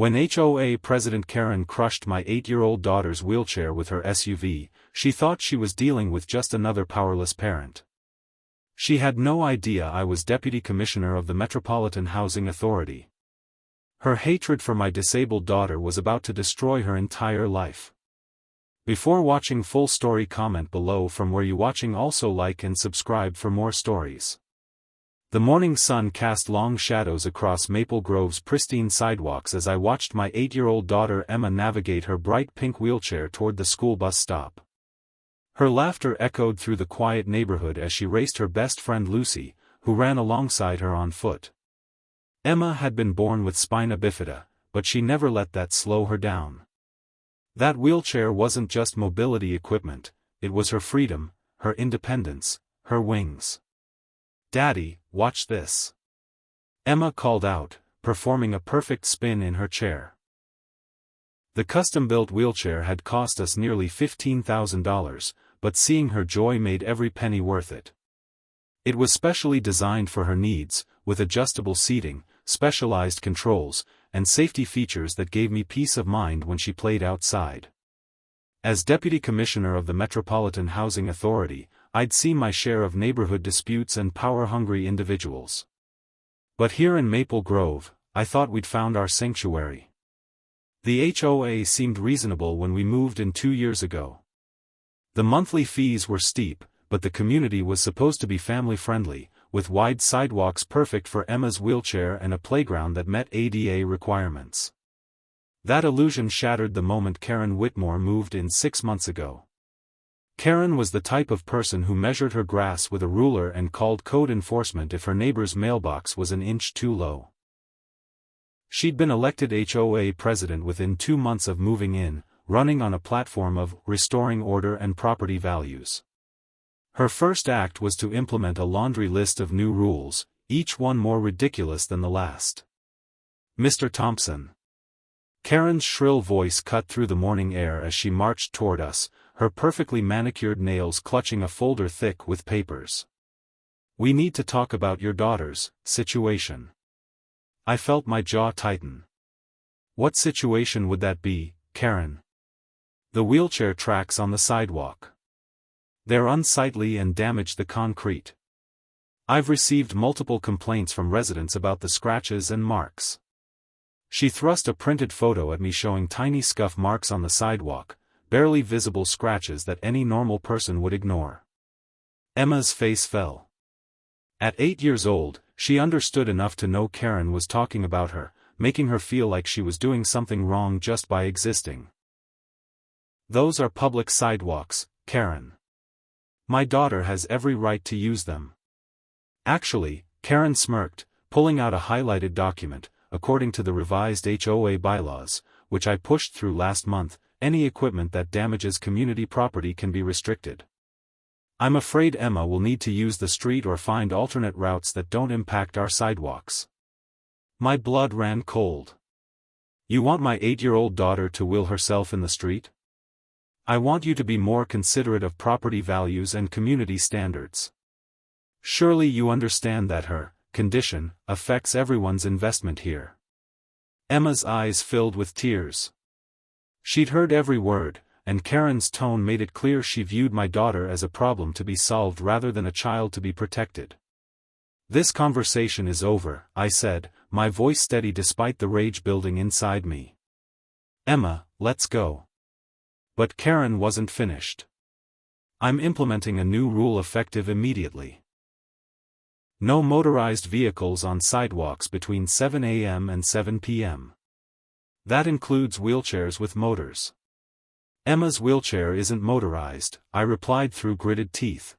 When HOA President Karen crushed my 8-year-old daughter's wheelchair with her SUV, she thought she was dealing with just another powerless parent. She had no idea I was Deputy Commissioner of the Metropolitan Housing Authority. Her hatred for my disabled daughter was about to destroy her entire life. Before watching full story, comment below from where you watching. Also like and subscribe for more stories. The morning sun cast long shadows across Maple Grove's pristine sidewalks as I watched my 8-year-old daughter Emma navigate her bright pink wheelchair toward the school bus stop. Her laughter echoed through the quiet neighborhood as she raced her best friend Lucy, who ran alongside her on foot. Emma had been born with spina bifida, but she never let that slow her down. That wheelchair wasn't just mobility equipment, it was her freedom, her independence, her wings. "Daddy, watch this," Emma called out, performing a perfect spin in her chair. The custom-built wheelchair had cost us nearly $15,000, but seeing her joy made every penny worth it. It was specially designed for her needs, with adjustable seating, specialized controls, and safety features that gave me peace of mind when she played outside. As Deputy Commissioner of the Metropolitan Housing Authority, I'd seen my share of neighborhood disputes and power-hungry individuals. But here in Maple Grove, I thought we'd found our sanctuary. The HOA seemed reasonable when we moved in 2 years ago. The monthly fees were steep, but the community was supposed to be family-friendly, with wide sidewalks perfect for Emma's wheelchair and a playground that met ADA requirements. That illusion shattered the moment Karen Whitmore moved in 6 months ago. Karen was the type of person who measured her grass with a ruler and called code enforcement if her neighbor's mailbox was an inch too low. She'd been elected HOA president within 2 months of moving in, running on a platform of restoring order and property values. Her first act was to implement a laundry list of new rules, each one more ridiculous than the last. "Mr. Thompson." Karen's shrill voice cut through the morning air as she marched toward us, her perfectly manicured nails clutching a folder thick with papers. "We need to talk about your daughter's situation." I felt my jaw tighten. "What situation would that be, Karen?" "The wheelchair tracks on the sidewalk. They're unsightly and damage the concrete. I've received multiple complaints from residents about the scratches and marks." She thrust a printed photo at me showing tiny scuff marks on the sidewalk, barely visible scratches that any normal person would ignore. Emma's face fell. At 8 years old, she understood enough to know Karen was talking about her, making her feel like she was doing something wrong just by existing. "Those are public sidewalks, Karen. My daughter has every right to use them." "Actually," Karen smirked, pulling out a highlighted document, "according to the revised HOA bylaws, which I pushed through last month, any equipment that damages community property can be restricted. I'm afraid Emma will need to use the street or find alternate routes that don't impact our sidewalks." My blood ran cold. "You want my 8-year-old daughter to will herself in the street? I want you to be more considerate of property values and community standards. Surely you understand that her condition affects everyone's investment here." Emma's eyes filled with tears. She'd heard every word, and Karen's tone made it clear she viewed my daughter as a problem to be solved rather than a child to be protected. "This conversation is over," I said, my voice steady despite the rage building inside me. "Emma, let's go." But Karen wasn't finished. "I'm implementing a new rule effective immediately. No motorized vehicles on sidewalks between 7 a.m. and 7 p.m. That includes wheelchairs with motors." "Emma's wheelchair isn't motorized," I replied through gritted teeth.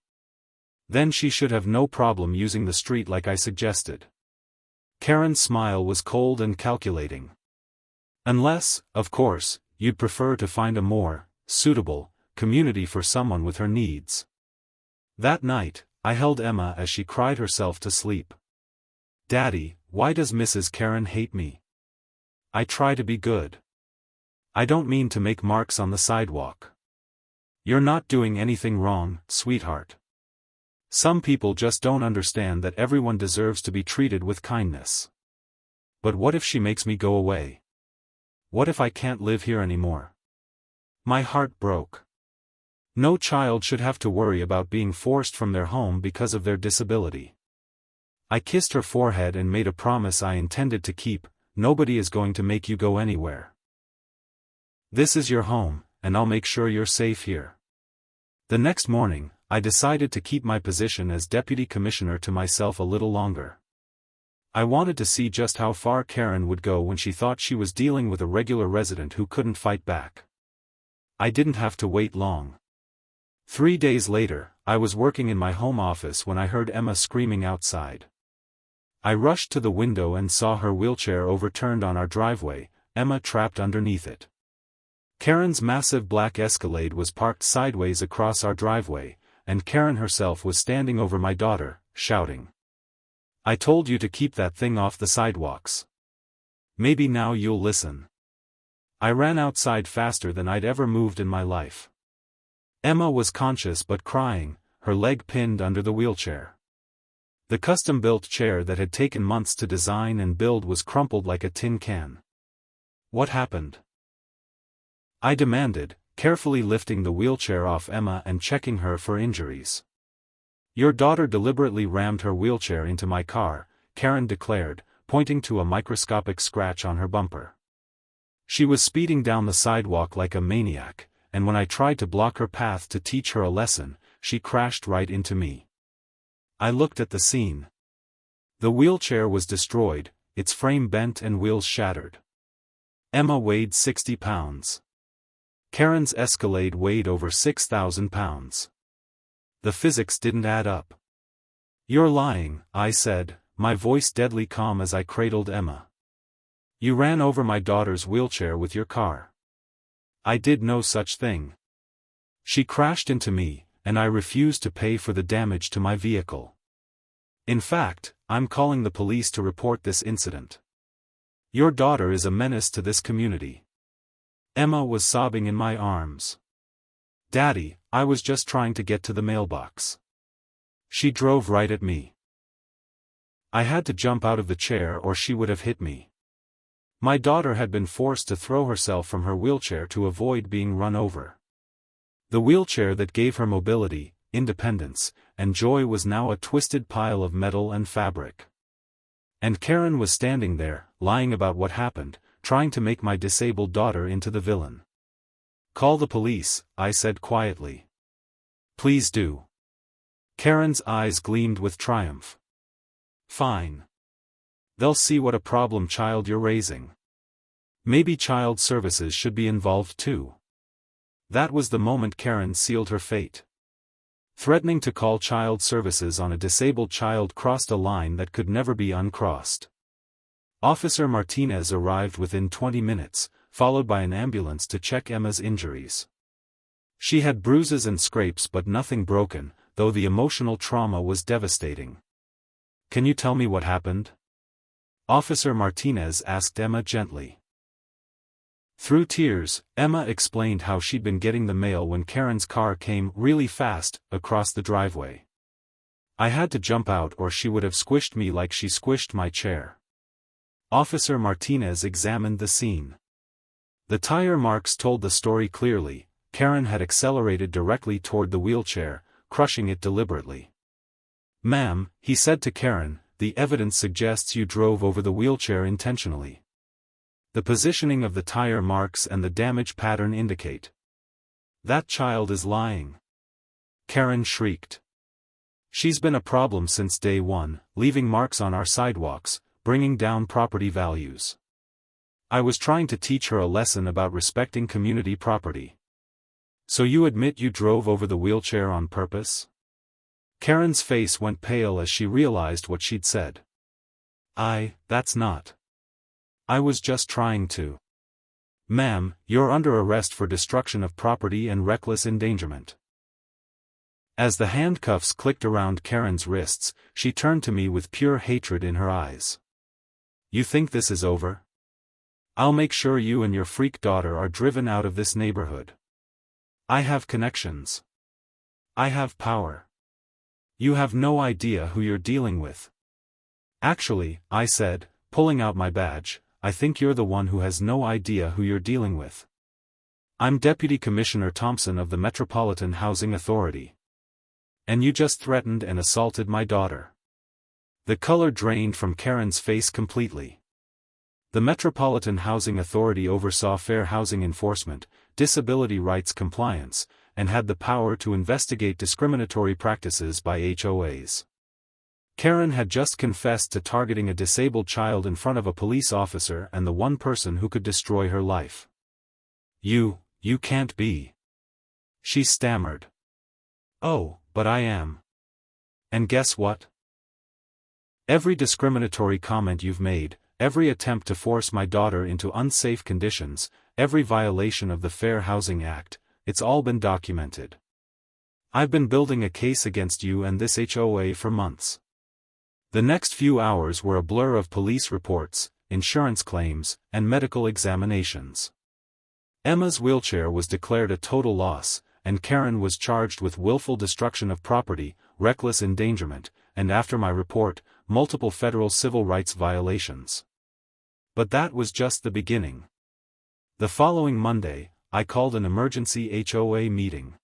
"Then she should have no problem using the street like I suggested." Karen's smile was cold and calculating. "Unless, of course, you'd prefer to find a more suitable community for someone with her needs." That night, I held Emma as she cried herself to sleep. "Daddy, why does Mrs. Karen hate me? I try to be good. I don't mean to make marks on the sidewalk. You're not doing anything wrong, sweetheart. Some people just don't understand that everyone deserves to be treated with kindness." "But what if she makes me go away?" What if I can't live here anymore? My heart broke. No child should have to worry about being forced from their home because of their disability. I kissed her forehead and made a promise I intended to keep: nobody is going to make you go anywhere. This is your home, and I'll make sure you're safe here. The next morning, I decided to keep my position as deputy commissioner to myself a little longer. I wanted to see just how far Karen would go when she thought she was dealing with a regular resident who couldn't fight back. I didn't have to wait long. 3 days later, I was working in my home office when I heard Emma screaming outside. I rushed to the window and saw her wheelchair overturned on our driveway, Emma trapped underneath it. Karen's massive black Escalade was parked sideways across our driveway, and Karen herself was standing over my daughter, shouting, "I told you to keep that thing off the sidewalks. Maybe now you'll listen." I ran outside faster than I'd ever moved in my life. Emma was conscious but crying, her leg pinned under the wheelchair. The custom-built chair that had taken months to design and build was crumpled like a tin can. "What happened?" I demanded, carefully lifting the wheelchair off Emma and checking her for injuries. "Your daughter deliberately rammed her wheelchair into my car," Karen declared, pointing to a microscopic scratch on her bumper. "She was speeding down the sidewalk like a maniac, and when I tried to block her path to teach her a lesson, she crashed right into me." I looked at the scene. The wheelchair was destroyed, its frame bent and wheels shattered. Emma weighed 60 pounds. Karen's Escalade weighed over 6,000 pounds. The physics didn't add up. "You're lying," I said, my voice deadly calm as I cradled Emma. "You ran over my daughter's wheelchair with your car." "I did no such thing. She crashed into me, and I refused to pay for the damage to my vehicle. In fact, I'm calling the police to report this incident. Your daughter is a menace to this community." Emma was sobbing in my arms. "Daddy, I was just trying to get to the mailbox. She drove right at me. I had to jump out of the chair or she would have hit me." My daughter had been forced to throw herself from her wheelchair to avoid being run over. The wheelchair that gave her mobility, independence, and joy was now a twisted pile of metal and fabric. And Karen was standing there, lying about what happened, trying to make my disabled daughter into the villain. "Call the police," I said quietly. "Please do." Karen's eyes gleamed with triumph. "Fine. They'll see what a problem child you're raising. Maybe child services should be involved too." That was the moment Karen sealed her fate. Threatening to call child services on a disabled child crossed a line that could never be uncrossed. Officer Martinez arrived within 20 minutes, followed by an ambulance to check Emma's injuries. She had bruises and scrapes but nothing broken, though the emotional trauma was devastating. "Can you tell me what happened?" Officer Martinez asked Emma gently. Through tears, Emma explained how she'd been getting the mail when Karen's car came really fast across the driveway. "I had to jump out or she would have squished me like she squished my chair." Officer Martinez examined the scene. The tire marks told the story clearly. Karen had accelerated directly toward the wheelchair, crushing it deliberately. "Ma'am," he said to Karen, "the evidence suggests you drove over the wheelchair intentionally. The positioning of the tire marks and the damage pattern indicate." "That child is lying," Karen shrieked. "She's been a problem since day one, leaving marks on our sidewalks, bringing down property values. I was trying to teach her a lesson about respecting community property." "So you admit you drove over the wheelchair on purpose?" Karen's face went pale as she realized what she'd said. That's not. I was just trying to." "Ma'am, you're under arrest for destruction of property and reckless endangerment." As the handcuffs clicked around Karen's wrists, she turned to me with pure hatred in her eyes. "You think this is over? I'll make sure you and your freak daughter are driven out of this neighborhood. I have connections. I have power. You have no idea who you're dealing with." "Actually," I said, pulling out my badge, I think you're the one who has no idea who you're dealing with. I'm Deputy Commissioner Thompson of the Metropolitan Housing Authority. And you just threatened and assaulted my daughter." The color drained from Karen's face completely. The Metropolitan Housing Authority oversaw fair housing enforcement, disability rights compliance, and had the power to investigate discriminatory practices by HOAs. Karen had just confessed to targeting a disabled child in front of a police officer and the one person who could destroy her life. You can't be." She stammered. "Oh, but I am. And guess what? Every discriminatory comment you've made, every attempt to force my daughter into unsafe conditions, every violation of the Fair Housing Act, it's all been documented. I've been building a case against you and this HOA for months." The next few hours were a blur of police reports, insurance claims, and medical examinations. Emma's wheelchair was declared a total loss, and Karen was charged with willful destruction of property, reckless endangerment, and after my report, multiple federal civil rights violations. But that was just the beginning. The following Monday, I called an emergency HOA meeting.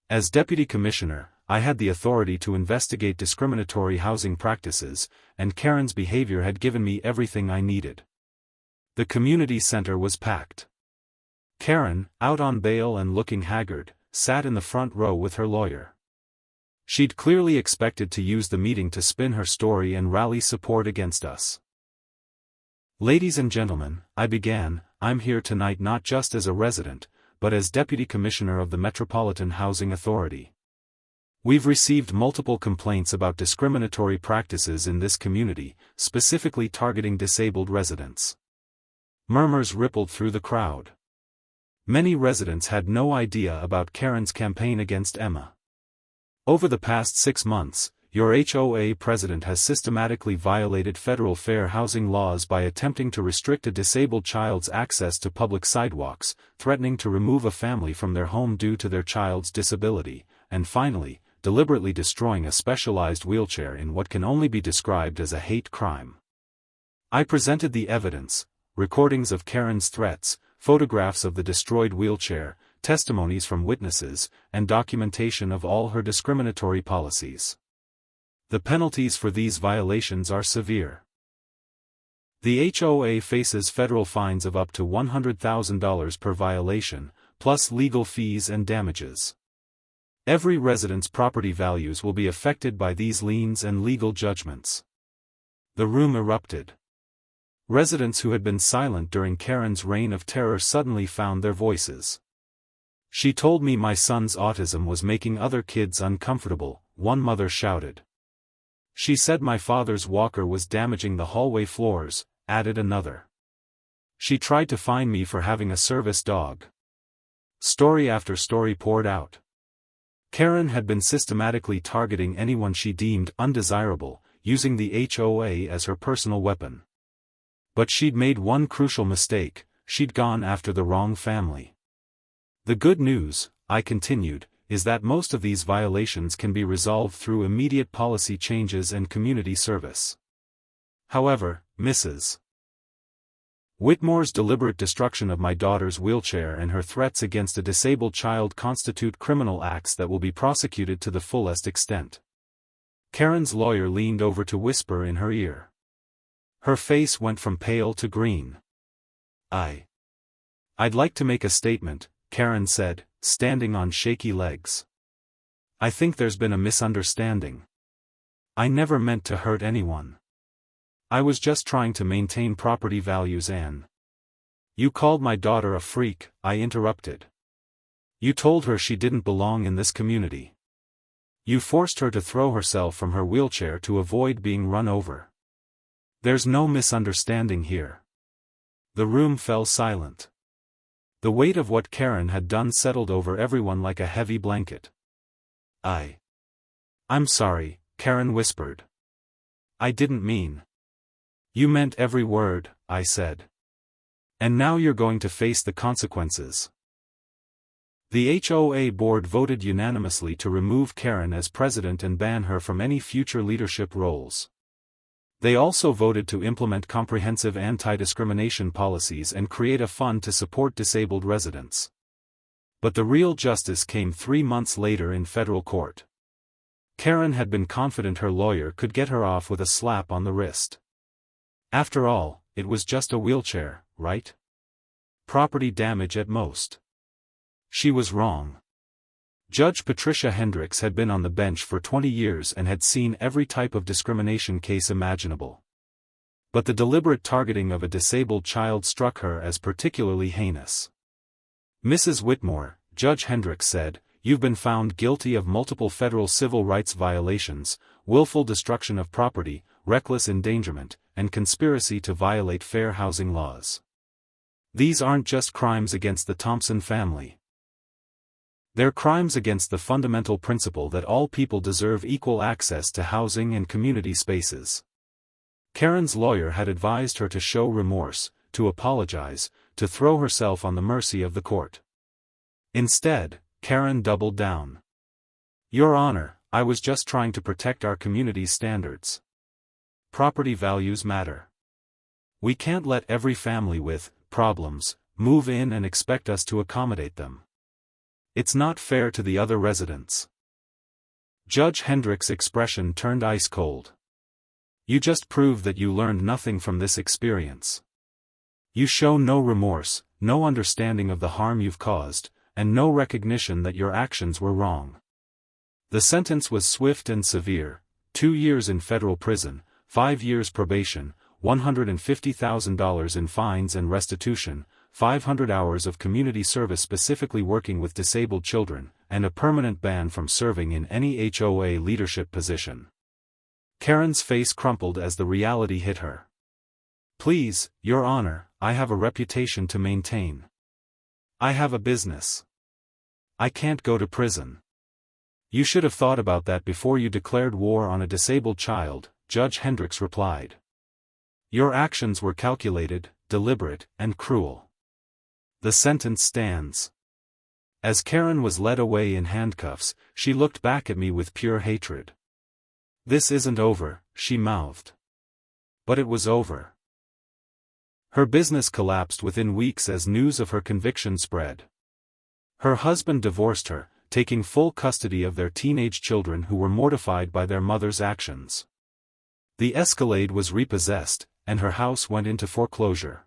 As Deputy Commissioner, I had the authority to investigate discriminatory housing practices, and Karen's behavior had given me everything I needed. The community center was packed. Karen, out on bail and looking haggard, sat in the front row with her lawyer. She'd clearly expected to use the meeting to spin her story and rally support against us. "Ladies and gentlemen," I began, "I'm here tonight not just as a resident, but as Deputy Commissioner of the Metropolitan Housing Authority. We've received multiple complaints about discriminatory practices in this community, specifically targeting disabled residents." Murmurs rippled through the crowd. Many residents had no idea about Karen's campaign against Emma. "Over the past 6 months, your HOA president has systematically violated federal fair housing laws by attempting to restrict a disabled child's access to public sidewalks, threatening to remove a family from their home due to their child's disability, and finally, deliberately destroying a specialized wheelchair in what can only be described as a hate crime." I presented the evidence, recordings of Karen's threats, photographs of the destroyed wheelchair, testimonies from witnesses, and documentation of all her discriminatory policies. The penalties for these violations are severe. The HOA faces federal fines of up to $100,000 per violation, plus legal fees and damages. Every resident's property values will be affected by these liens and legal judgments. The room erupted. Residents who had been silent during Karen's reign of terror suddenly found their voices. "She told me my son's autism was making other kids uncomfortable," one mother shouted. "She said my father's walker was damaging the hallway floors," added another. "She tried to fine me for having a service dog." Story after story poured out. Karen had been systematically targeting anyone she deemed undesirable, using the HOA as her personal weapon. But she'd made one crucial mistake: she'd gone after the wrong family. "The good news," I continued, "is that most of these violations can be resolved through immediate policy changes and community service. However, Mrs. Whitmore's deliberate destruction of my daughter's wheelchair and her threats against a disabled child constitute criminal acts that will be prosecuted to the fullest extent." Karen's lawyer leaned over to whisper in her ear. Her face went from pale to green. "I'd like to make a statement," Karen said, standing on shaky legs. "I think there's been a misunderstanding. I never meant to hurt anyone. I was just trying to maintain property values and—" "You called my daughter a freak," I interrupted. "You told her she didn't belong in this community. You forced her to throw herself from her wheelchair to avoid being run over. There's no misunderstanding here." The room fell silent. The weight of what Karen had done settled over everyone like a heavy blanket. I'm sorry," Karen whispered. "I didn't mean." "You meant every word," I said. "And now you're going to face the consequences." The HOA board voted unanimously to remove Karen as president and ban her from any future leadership roles. They also voted to implement comprehensive anti-discrimination policies and create a fund to support disabled residents. But the real justice came 3 months later in federal court. Karen had been confident her lawyer could get her off with a slap on the wrist. After all, it was just a wheelchair, right? Property damage at most. She was wrong. Judge Patricia Hendricks had been on the bench for 20 years and had seen every type of discrimination case imaginable. But the deliberate targeting of a disabled child struck her as particularly heinous. Mrs. Whitmore, Judge Hendricks said, "You've been found guilty of multiple federal civil rights violations, willful destruction of property, reckless endangerment, and conspiracy to violate fair housing laws. These aren't just crimes against the Thompson family. They're crimes against the fundamental principle that all people deserve equal access to housing and community spaces." Karen's lawyer had advised her to show remorse, to apologize, to throw herself on the mercy of the court. Instead, Karen doubled down. "Your Honor, I was just trying to protect our community's standards. Property values matter. We can't let every family with problems move in and expect us to accommodate them. It's not fair to the other residents." Judge Hendricks' expression turned ice cold. "You just proved that you learned nothing from this experience. You show no remorse, no understanding of the harm you've caused, and no recognition that your actions were wrong." The sentence was swift and severe: 2 years in federal prison, 5 years probation, $150,000 in fines and restitution, 500 hours of community service specifically working with disabled children, and a permanent ban from serving in any HOA leadership position. Karen's face crumpled as the reality hit her. "Please, Your Honor, I have a reputation to maintain. I have a business. I can't go to prison." "You should have thought about that before you declared war on a disabled child," Judge Hendricks replied. "Your actions were calculated, deliberate, and cruel. The sentence stands." As Karen was led away in handcuffs, she looked back at me with pure hatred. "This isn't over," she mouthed. But it was over. Her business collapsed within weeks as news of her conviction spread. Her husband divorced her, taking full custody of their teenage children who were mortified by their mother's actions. The Escalade was repossessed, and her house went into foreclosure.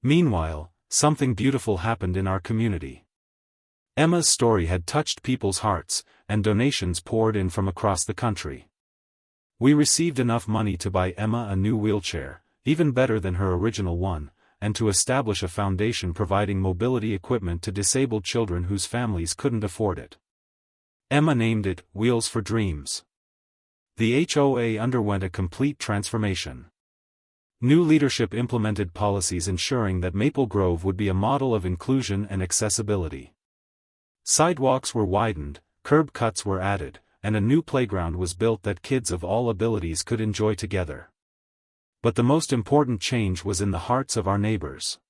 Meanwhile, something beautiful happened in our community. Emma's story had touched people's hearts, and donations poured in from across the country. We received enough money to buy Emma a new wheelchair, even better than her original one, and to establish a foundation providing mobility equipment to disabled children whose families couldn't afford it. Emma named it Wheels for Dreams. The HOA underwent a complete transformation. New leadership implemented policies ensuring that Maple Grove would be a model of inclusion and accessibility. Sidewalks were widened, curb cuts were added, and a new playground was built that kids of all abilities could enjoy together. But the most important change was in the hearts of our neighbors.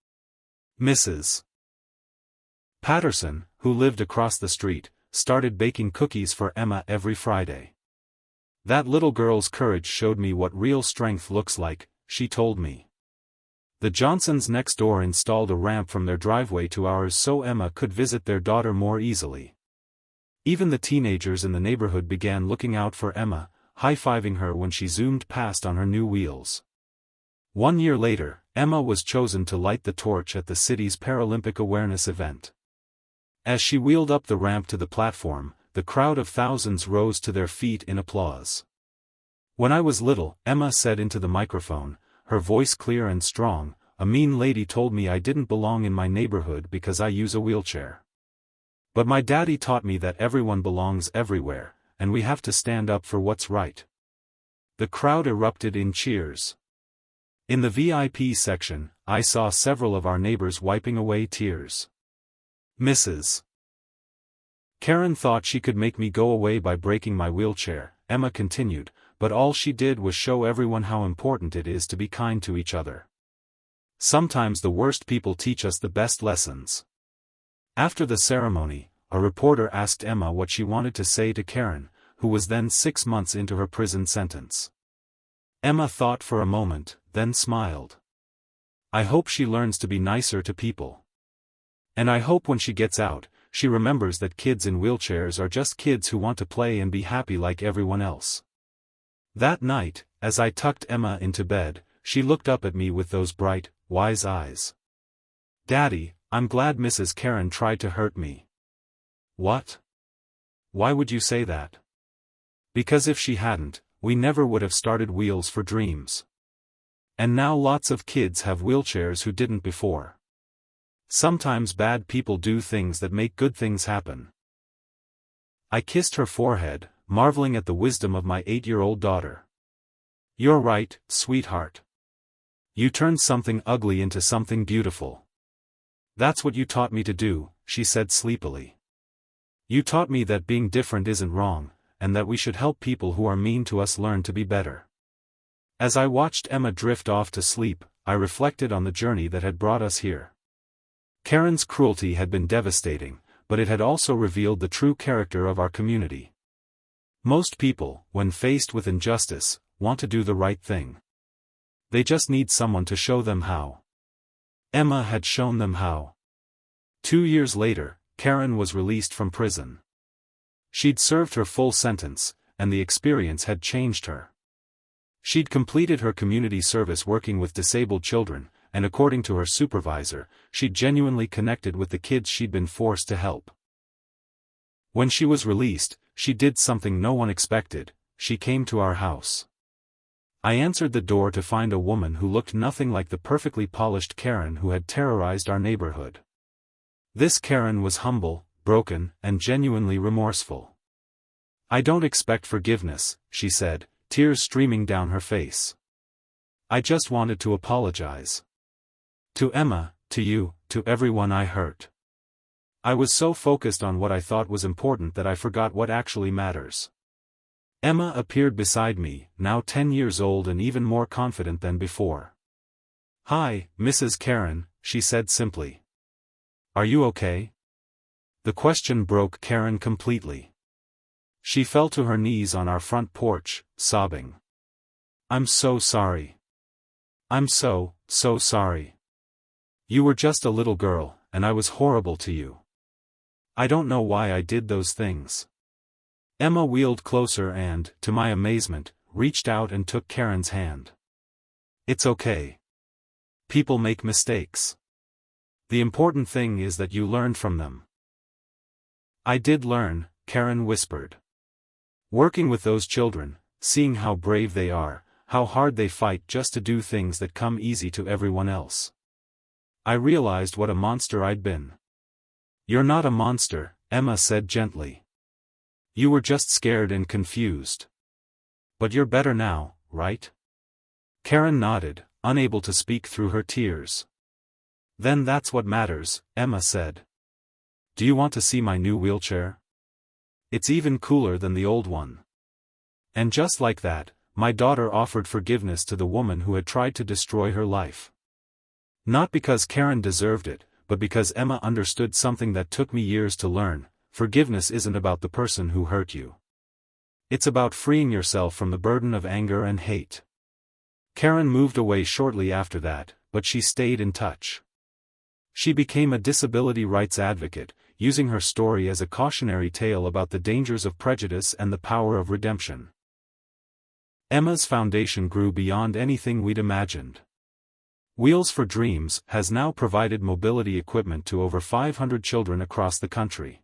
Mrs. Patterson, who lived across the street, started baking cookies for Emma every Friday. "That little girl's courage showed me what real strength looks like," she told me. The Johnsons next door installed a ramp from their driveway to ours so Emma could visit their daughter more easily. Even the teenagers in the neighborhood began looking out for Emma, high-fiving her when she zoomed past on her new wheels. 1 year later, Emma was chosen to light the torch at the city's Paralympic awareness event. As she wheeled up the ramp to the platform, the crowd of thousands rose to their feet in applause. "When I was little," Emma said into the microphone, her voice clear and strong, "a mean lady told me I didn't belong in my neighborhood because I use a wheelchair. But my daddy taught me that everyone belongs everywhere, and we have to stand up for what's right." The crowd erupted in cheers. In the VIP section, I saw several of our neighbors wiping away tears. Mrs. Karen thought she could make me go away by breaking my wheelchair, Emma continued, but all she did was show everyone how important it is to be kind to each other. Sometimes the worst people teach us the best lessons. After the ceremony, a reporter asked Emma what she wanted to say to Karen, who was then 6 months into her prison sentence. Emma thought for a moment, then smiled. I hope she learns to be nicer to people. And I hope when she gets out, she remembers that kids in wheelchairs are just kids who want to play and be happy like everyone else. That night, as I tucked Emma into bed, she looked up at me with those bright, wise eyes. Daddy, I'm glad Mrs. Karen tried to hurt me. What? Why would you say that? Because if she hadn't, we never would have started Wheels for Dreams. And now lots of kids have wheelchairs who didn't before. Sometimes bad people do things that make good things happen. I kissed her forehead, marveling at the wisdom of my 8-year-old daughter. You're right, sweetheart. You turned something ugly into something beautiful. That's what you taught me to do, she said sleepily. You taught me that being different isn't wrong, and that we should help people who are mean to us learn to be better. As I watched Emma drift off to sleep, I reflected on the journey that had brought us here. Karen's cruelty had been devastating, but it had also revealed the true character of our community. Most people, when faced with injustice, want to do the right thing. They just need someone to show them how. Emma had shown them how. 2 years later, Karen was released from prison. She'd served her full sentence, and the experience had changed her. She'd completed her community service working with disabled children, and according to her supervisor, she'd genuinely connected with the kids she'd been forced to help. When she was released, she did something no one expected. She came to our house. I answered the door to find a woman who looked nothing like the perfectly polished Karen who had terrorized our neighborhood. This Karen was humble, broken, and genuinely remorseful. I don't expect forgiveness, she said, tears streaming down her face. I just wanted to apologize. To Emma, to you, to everyone I hurt. I was so focused on what I thought was important that I forgot what actually matters. Emma appeared beside me, now 10 years old and even more confident than before. Hi, Mrs. Karen, she said simply. Are you okay? The question broke Karen completely. She fell to her knees on our front porch, sobbing. I'm so sorry. I'm so sorry. You were just a little girl, and I was horrible to you. I don't know why I did those things. Emma wheeled closer and, to my amazement, reached out and took Karen's hand. It's okay. People make mistakes. The important thing is that you learned from them. I did learn, Karen whispered. Working with those children, seeing how brave they are, how hard they fight just to do things that come easy to everyone else. I realized what a monster I'd been. You're not a monster, Emma said gently. You were just scared and confused. But you're better now, right? Karen nodded, unable to speak through her tears. Then that's what matters, Emma said. Do you want to see my new wheelchair? It's even cooler than the old one. And just like that, my daughter offered forgiveness to the woman who had tried to destroy her life. Not because Karen deserved it, but because Emma understood something that took me years to learn. Forgiveness isn't about the person who hurt you. It's about freeing yourself from the burden of anger and hate. Karen moved away shortly after that, but she stayed in touch. She became a disability rights advocate, using her story as a cautionary tale about the dangers of prejudice and the power of redemption. Emma's foundation grew beyond anything we'd imagined. Wheels for Dreams has now provided mobility equipment to over 500 children across the country.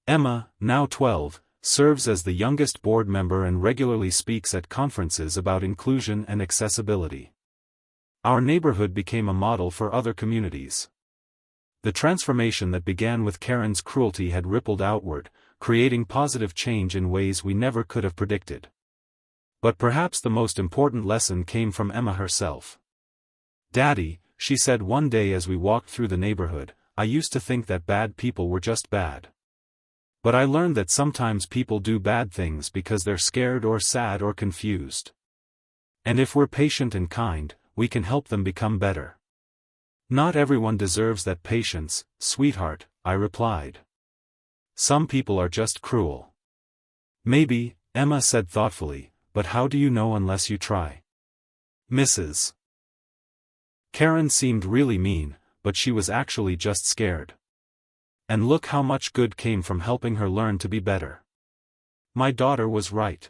Emma, now 12, serves as the youngest board member and regularly speaks at conferences about inclusion and accessibility. Our neighborhood became a model for other communities. The transformation that began with Karen's cruelty had rippled outward, creating positive change in ways we never could have predicted. But perhaps the most important lesson came from Emma herself. Daddy, she said one day as we walked through the neighborhood, I used to think that bad people were just bad. But I learned that sometimes people do bad things because they're scared or sad or confused. And if we're patient and kind, we can help them become better. Not everyone deserves that patience, sweetheart, I replied. Some people are just cruel. Maybe, Emma said thoughtfully, but how do you know unless you try? Mrs. Karen seemed really mean, but she was actually just scared. And look how much good came from helping her learn to be better. My daughter was right.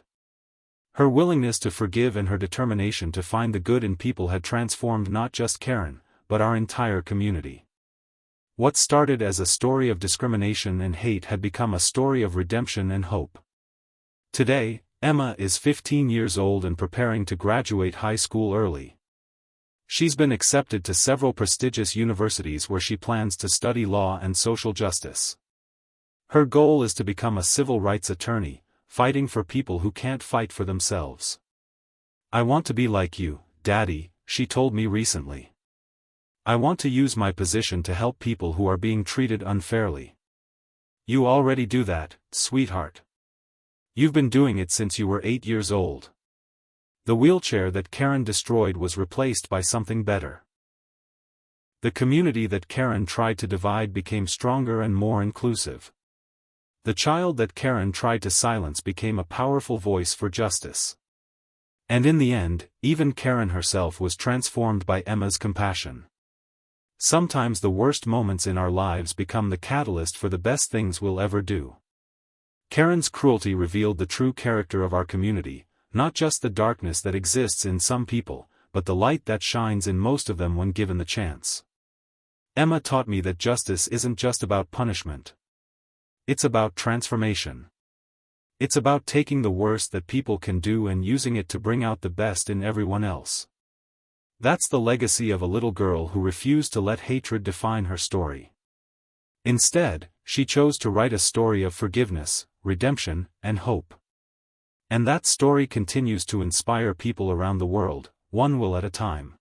Her willingness to forgive and her determination to find the good in people had transformed not just Karen, but our entire community. What started as a story of discrimination and hate had become a story of redemption and hope. Today, Emma is 15 years old and preparing to graduate high school early. She's been accepted to several prestigious universities where she plans to study law and social justice. Her goal is to become a civil rights attorney, fighting for people who can't fight for themselves. "I want to be like you, Daddy," she told me recently. "I want to use my position to help people who are being treated unfairly." "You already do that, sweetheart. You've been doing it since you were 8 years old." The wheelchair that Karen destroyed was replaced by something better. The community that Karen tried to divide became stronger and more inclusive. The child that Karen tried to silence became a powerful voice for justice. And in the end, even Karen herself was transformed by Emma's compassion. Sometimes the worst moments in our lives become the catalyst for the best things we'll ever do. Karen's cruelty revealed the true character of our community, not just the darkness that exists in some people, but the light that shines in most of them when given the chance. Emma taught me that justice isn't just about punishment. It's about transformation. It's about taking the worst that people can do and using it to bring out the best in everyone else. That's the legacy of a little girl who refused to let hatred define her story. Instead, she chose to write a story of forgiveness, redemption, and hope. And that story continues to inspire people around the world, one will at a time.